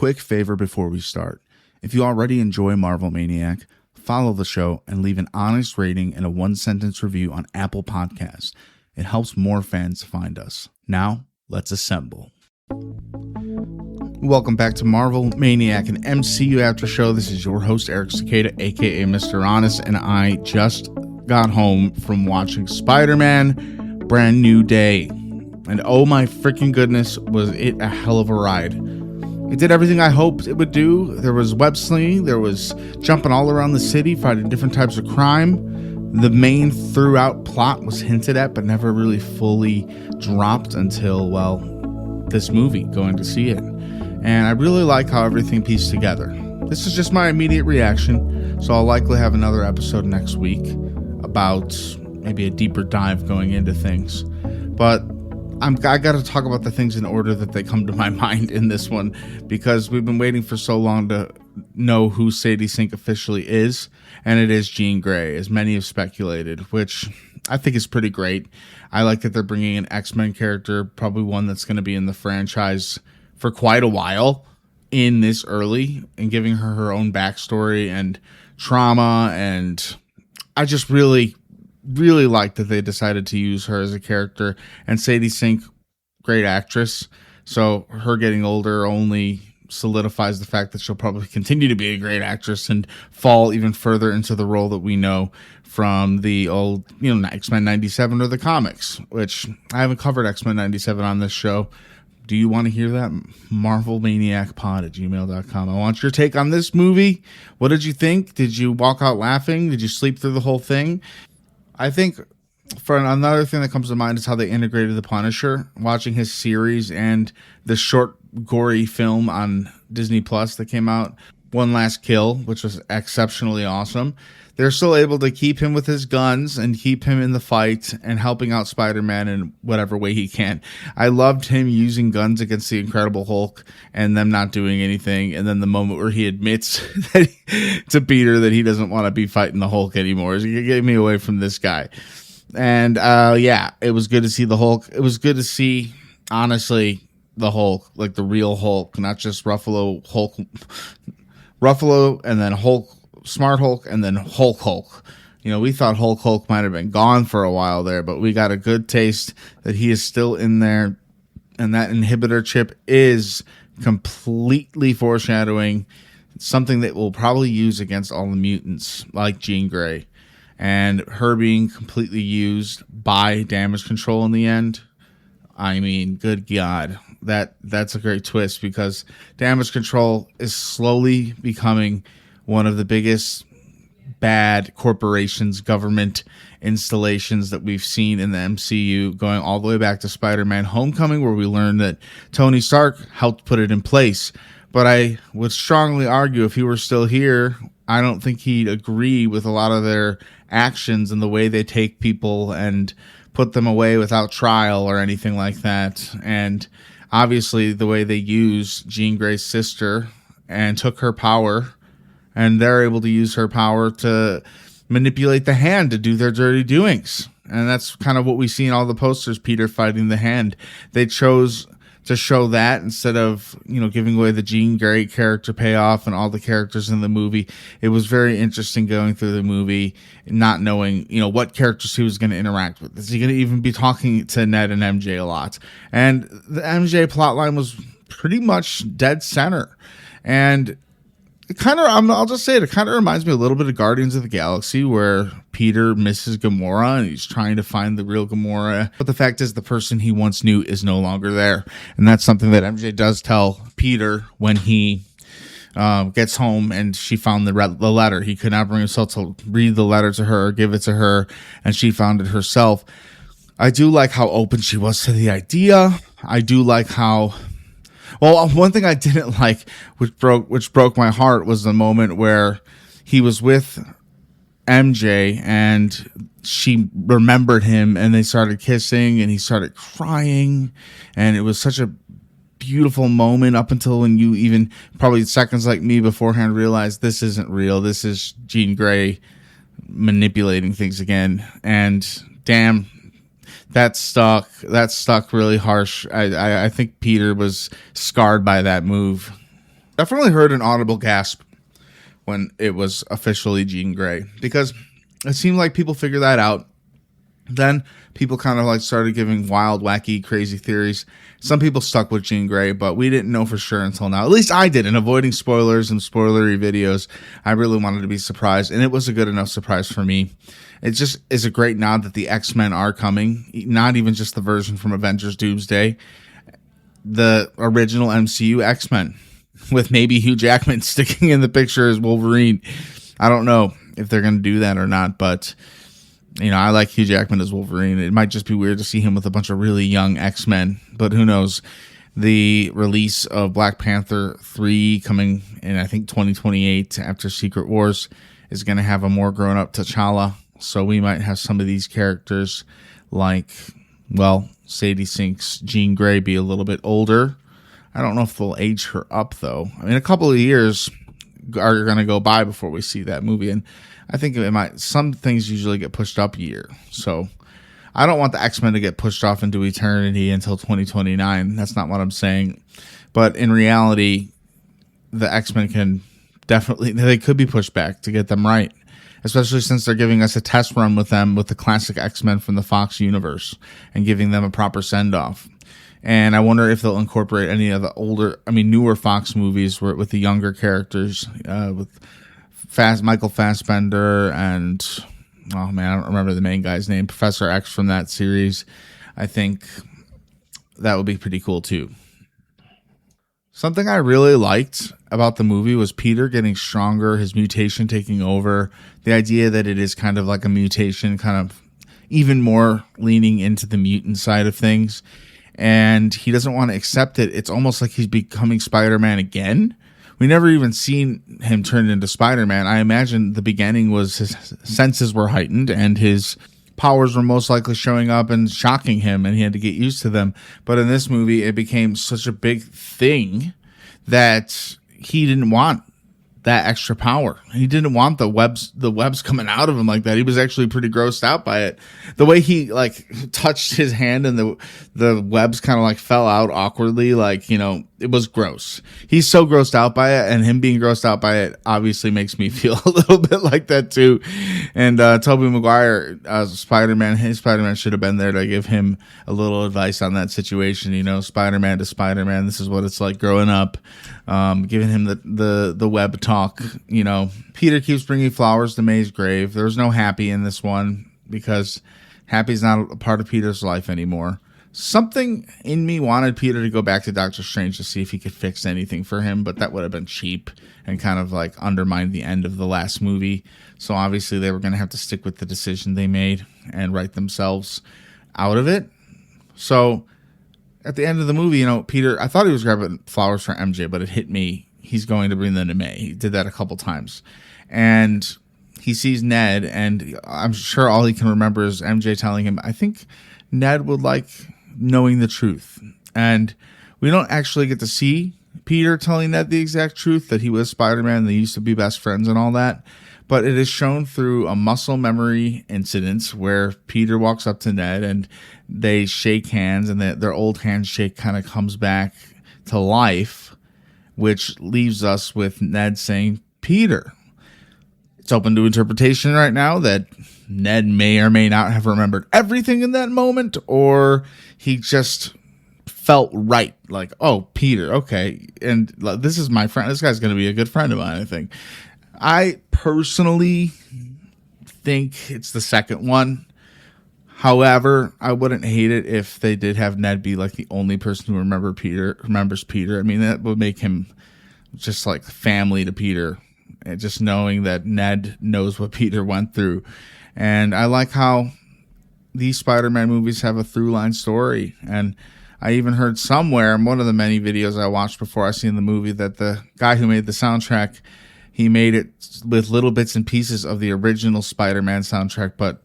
quick favor before we start. If you already enjoy Marvel Maniac, follow the show and leave an honest rating and a one-sentence review on Apple Podcasts. It helps more fans find us. Now, let's assemble. Welcome back to Marvel Maniac, an MCU after show. This is your host, Eric Cicada, aka Mr. Honest, and I just got home from watching Spider-Man Brand New Day. And oh my freaking goodness, was it a hell of a ride. It did everything I hoped it would do. There was web slinging, there was jumping all around the city, fighting different types of crime. The main throughout plot was hinted at, but never really fully dropped until, well, this movie, going to see it. And I really like how everything pieced together. This is just my immediate reaction, so I'll likely have another episode next week about maybe a deeper dive going into things. But I got to talk about the things in order that they come to my mind in this one, because we've been waiting for so long to know who Sadie Sink officially is, and it is Jean Grey, as many have speculated, which I think is pretty great. I like that they're bringing an X-Men character, probably one that's going to be in the franchise for quite a while, in this early, and giving her her own backstory and trauma, and I just really like that they decided to use her as a character. And Sadie Sink, great actress, so her getting older only solidifies the fact that she'll probably continue to be a great actress and fall even further into the role that we know from the old, X-Men 97 or the comics, which I haven't covered X-Men 97 on this show. Do you want to hear that? marvelmaniacpod@gmail.com. I want your take on this movie. What did you think? Did you walk out laughing? Did you sleep through the whole thing? I think for another thing that comes to mind is how they integrated the Punisher, watching his series and the short, gory film on Disney Plus that came out, One Last Kill, which was exceptionally awesome. They're still able to keep him with his guns and keep him in the fight and helping out Spider-Man in whatever way he can. I loved him using guns against the Incredible Hulk and them not doing anything. And then the moment where he admits to Peter that he doesn't want to be fighting the Hulk anymore. So you get me away from this guy. And it was good to see the Hulk. It was good to see, honestly, the Hulk, like the real Hulk, not just Ruffalo and then Hulk, Smart Hulk, and then Hulk. We thought Hulk might have been gone for a while there, but we got a good taste that he is still in there, and that inhibitor chip is completely foreshadowing something that we'll probably use against all the mutants, like Jean Grey, and her being completely used by damage control in the end. I mean, good God, that's a great twist, because damage control is slowly becoming one of the biggest bad corporations, government installations that we've seen in the MCU, going all the way back to Spider-Man Homecoming, where we learned that Tony Stark helped put it in place. But I would strongly argue if he were still here, I don't think he'd agree with a lot of their actions and the way they take people and put them away without trial or anything like that. And obviously the way they use Jean Grey's sister and took her power, and they're able to use her power to manipulate the Hand to do their dirty doings. And that's kind of what we see in all the posters, Peter fighting the Hand. They chose to show that instead of, giving away the Jean Grey character payoff and all the characters in the movie. It was very interesting going through the movie, not knowing, what characters he was going to interact with. Is he going to even be talking to Ned and MJ a lot? And the MJ plotline was pretty much dead center. And I'll just say it kind of reminds me a little bit of Guardians of the Galaxy, where Peter misses Gamora and he's trying to find the real Gamora. But the fact is, the person he once knew is no longer there. And that's something that MJ does tell Peter when he gets home and she found the letter. He could not bring himself to read the letter to her or give it to her, and she found it herself. I do like how open she was to the idea. I do like how... Well, one thing I didn't like, which broke my heart, was the moment where he was with MJ and she remembered him and they started kissing and he started crying, and it was such a beautiful moment up until when you even probably seconds like me beforehand realized this isn't real. This is Jean Grey manipulating things again. And damn, that stuck really harsh. I think Peter was scarred by that move. Definitely heard an audible gasp when it was officially Jean Grey, because it seemed like people figured that out. Then people kind of like started giving wild, wacky, crazy theories. Some people stuck with Jean Grey, but we didn't know for sure until now. At least I did. In avoiding spoilers and spoilery videos, I really wanted to be surprised, and it was a good enough surprise for me. It just is a great nod that the X-Men are coming, not even just the version from Avengers Doomsday, the original MCU X-Men, with maybe Hugh Jackman sticking in the picture as Wolverine. I don't know if they're going to do that or not, but I like Hugh Jackman as Wolverine. It might just be weird to see him with a bunch of really young X-Men, but who knows? The release of Black Panther 3 coming in, I think, 2028 after Secret Wars is going to have a more grown-up T'Challa, so we might have some of these characters like, well, Sadie Sink's Jean Grey be a little bit older. I don't know if they'll age her up, though. I mean, a couple of years are going to go by before we see that movie, and I think it might. Some things usually get pushed up a year, so I don't want the X-Men to get pushed off into eternity until 2029. That's not what I'm saying, but in reality, the X-Men they could be pushed back to get them right, especially since they're giving us a test run with them with the classic X-Men from the Fox universe and giving them a proper send-off. And I wonder if they'll incorporate any of the newer Fox movies with the younger characters, with Michael Fassbender and, oh man, I don't remember the main guy's name, Professor X from that series. I think that would be pretty cool too. Something I really liked about the movie was Peter getting stronger, his mutation taking over, the idea that it is kind of like a mutation, kind of even more leaning into the mutant side of things. And he doesn't want to accept it. It's almost like he's becoming Spider-Man again. We never even seen him turn into Spider-Man. I imagine the beginning was his senses were heightened and his powers were most likely showing up and shocking him, and he had to get used to them. But in this movie, it became such a big thing that he didn't want that extra power. He didn't want the webs coming out of him like that. He was actually pretty grossed out by it. The way he like touched his hand and the webs kind of like fell out awkwardly, like, it was gross. He's so grossed out by it, and him being grossed out by it obviously makes me feel a little bit like that too. And Tobey Maguire as Spider-Man, his Spider-Man should have been there to give him a little advice on that situation. Spider-Man to Spider-Man, this is what it's like growing up. Giving him the web talk. Peter keeps bringing flowers to May's grave. There was no Happy in this one because Happy's not a part of Peter's life anymore. Something in me wanted Peter to go back to Doctor Strange to see if he could fix anything for him, but that would have been cheap and kind of like undermined the end of the last movie. So obviously they were going to have to stick with the decision they made and write themselves out of it. So at the end of the movie, Peter, I thought he was grabbing flowers for MJ, but it hit me. He's going to bring them to May. He did that a couple times. And he sees Ned, and I'm sure all he can remember is MJ telling him, I think Ned would like knowing the truth. And we don't actually get to see Peter telling Ned the exact truth, that he was Spider-Man, they used to be best friends and all that. But it is shown through a muscle memory incident where Peter walks up to Ned and they shake hands, and their old handshake kind of comes back to life, which leaves us with Ned saying, Peter. It's open to interpretation right now that Ned may or may not have remembered everything in that moment, or he just felt right. Like, oh, Peter, okay. And this is my friend. This guy's going to be a good friend of mine, I think. I personally think it's the second one. However, I wouldn't hate it if they did have Ned be like the only person who remembers Peter. I mean, that would make him just like family to Peter, and just knowing that Ned knows what Peter went through. And I like how these Spider-Man movies have a through-line story. And I even heard somewhere in one of the many videos I watched before I seen the movie that the guy who made the soundtrack, he made it with little bits and pieces of the original Spider-Man soundtrack, but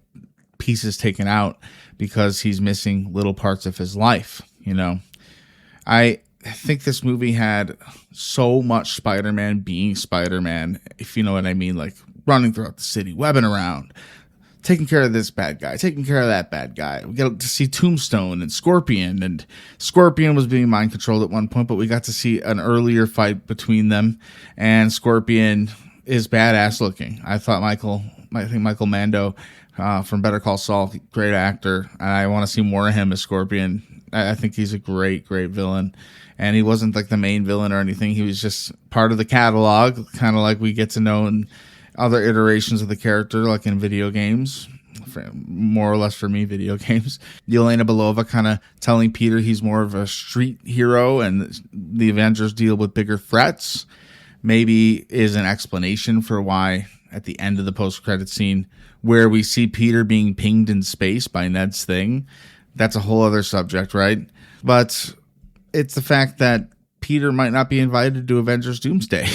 pieces taken out because he's missing little parts of his life. I think this movie had so much Spider-Man being Spider-Man, if you know what I mean, like running throughout the city, webbing around, taking care of this bad guy, taking care of that bad guy. We got to see Tombstone and Scorpion, and Scorpion was being mind controlled at one point, but we got to see an earlier fight between them, and Scorpion is badass looking. I think Michael Mando from Better Call Saul, great actor. I want to see more of him as Scorpion. I think he's a great villain. And he wasn't like the main villain or anything. He was just part of the catalog, kind of like we get to know in other iterations of the character, like in video games, more or less for me, video games. Yelena Belova kind of telling Peter he's more of a street hero and the Avengers deal with bigger threats, maybe is an explanation for why at the end of the post-credit scene where we see Peter being pinged in space by Ned's thing. That's a whole other subject, right? But it's the fact that Peter might not be invited to Avengers Doomsday.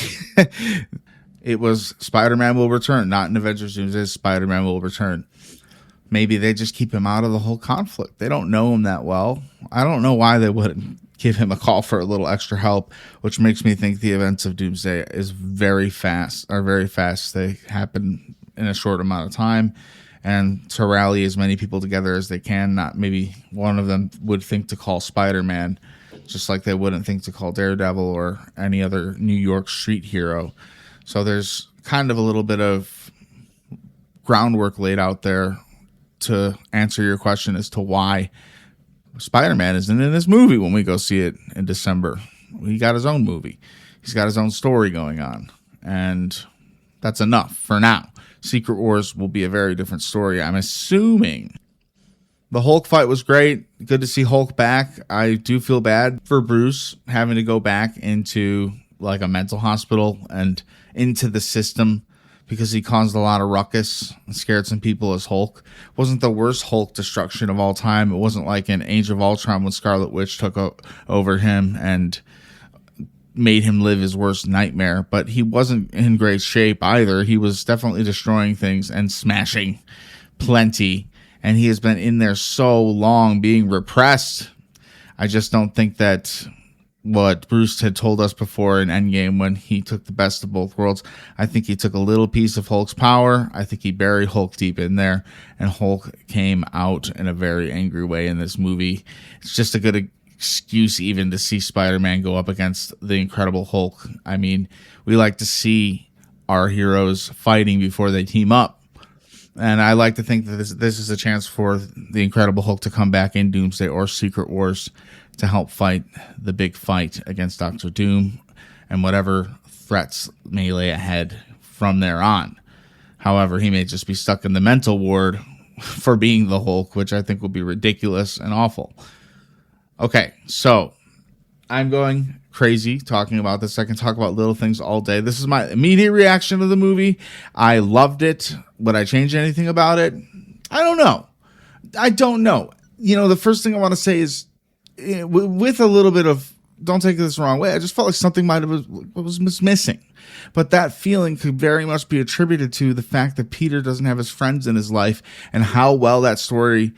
It was Spider-Man Will Return, not in Avengers Doomsday. Spider-Man Will Return. Maybe they just keep him out of the whole conflict. They don't know him that well. I don't know why they wouldn't give him a call for a little extra help, which makes me think the events of Doomsday are very fast. They happen in a short amount of time, and to rally as many people together as they can. Not maybe one of them would think to call Spider-Man, just like they wouldn't think to call Daredevil or any other New York street hero. So there's kind of a little bit of groundwork laid out there to answer your question as to why Spider-Man isn't in this movie when we go see it in December. He got his own movie. He's got his own story going on. And that's enough for now. Secret Wars will be a very different story, I'm assuming. The Hulk fight was great. Good to see Hulk back. I do feel bad for Bruce having to go back into like a mental hospital and into the system because he caused a lot of ruckus and scared some people as Hulk. Wasn't the worst Hulk destruction of all time. It wasn't like in Age of Ultron when Scarlet Witch took over him and made him live his worst nightmare. But he wasn't in great shape either. He was definitely destroying things and smashing plenty. And he has been in there so long being repressed. I just don't think that what Bruce had told us before in Endgame when he took the best of both worlds. I think he took a little piece of Hulk's power. I think he buried Hulk deep in there, and Hulk came out in a very angry way in this movie. It's just a good excuse even to see Spider-Man go up against the Incredible Hulk. I mean, we like to see our heroes fighting before they team up. And I like to think that this is a chance for the Incredible Hulk to come back in Doomsday or Secret Wars to help fight the big fight against Dr. Doom and whatever threats may lay ahead from there on. However, he may just be stuck in the mental ward for being the Hulk, which I think will be ridiculous and awful. Okay, so I'm going crazy talking about this. I can talk about little things all day. This is my immediate reaction to the movie. I loved it. Would I change anything about it? I don't know. You know, the first thing I want to say is, with a little bit of, don't take this the wrong way, I just felt like something was missing. But that feeling could very much be attributed to the fact that Peter doesn't have his friends in his life and how well that story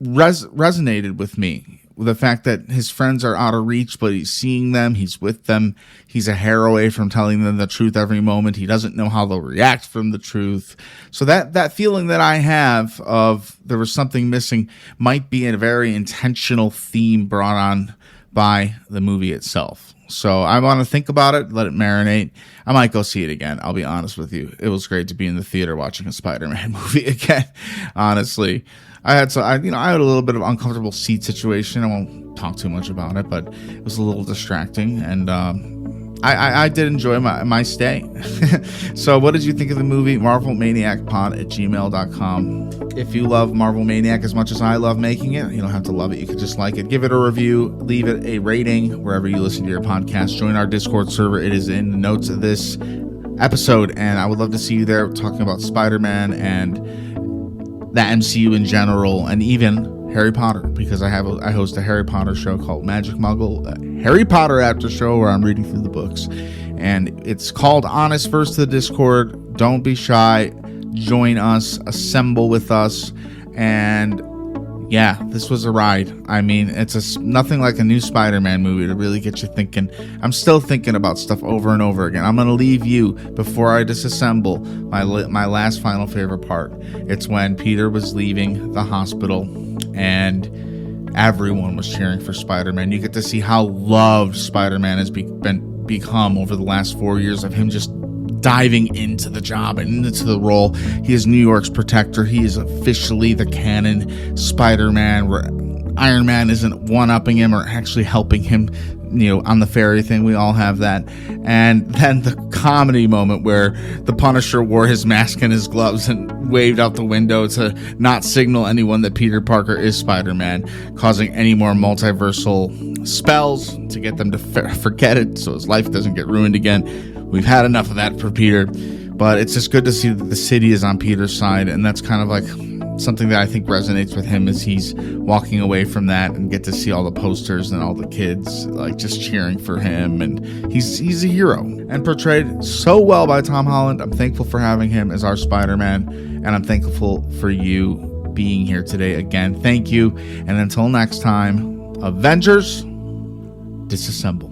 resonated with me. The fact that his friends are out of reach, but he's seeing them, he's with them, he's a hair away from telling them the truth every moment. He doesn't know how they'll react from the truth. So that feeling that I have of there was something missing might be a very intentional theme brought on by the movie itself. So I want to think about it, let it marinate. I might go see it again. I'll be honest with you. It was great to be in the theater watching a Spider-Man movie again, honestly. I had a little bit of uncomfortable seat situation. I won't talk too much about it, but it was a little distracting, and I did enjoy my stay. So what did you think of the movie? MarvelManiacPod@gmail.com. If you love Marvel Maniac as much as I love making it, you don't have to love it. You could just like it. Give it a review. Leave it a rating wherever you listen to your podcast. Join our Discord server. It is in the notes of this episode, and I would love to see you there talking about Spider-Man and the MCU in general, and even Harry Potter, because I host a Harry Potter show called Magic Muggle, a Harry Potter after show where I'm reading through the books, and it's called Honest First to the Discord. Don't be shy, join us, assemble with us, and yeah, this was a ride. I mean, it's nothing like a new Spider-Man movie to really get you thinking. I'm still thinking about stuff over and over again. I'm going to leave you, before I disassemble, my last final favorite part. It's when Peter was leaving the hospital and everyone was cheering for Spider-Man. You get to see how loved Spider-Man has become over the last 4 years of him just diving into the job and into the role. He is New York's protector. He is officially the canon Spider-Man, where Iron Man isn't one-upping him or actually helping him, on the fairy thing. We all have that. And then the comedy moment where the Punisher wore his mask and his gloves and waved out the window to not signal anyone that Peter Parker is Spider-Man, causing any more multiversal spells to get them to forget it so his life doesn't get ruined again. We've had enough of that for Peter, but it's just good to see that the city is on Peter's side, and that's kind of like something that I think resonates with him as he's walking away from that and get to see all the posters and all the kids like just cheering for him, and he's a hero and portrayed so well by Tom Holland. I'm thankful for having him as our Spider-Man, and I'm thankful for you being here today again. Thank you, and until next time, Avengers, disassemble.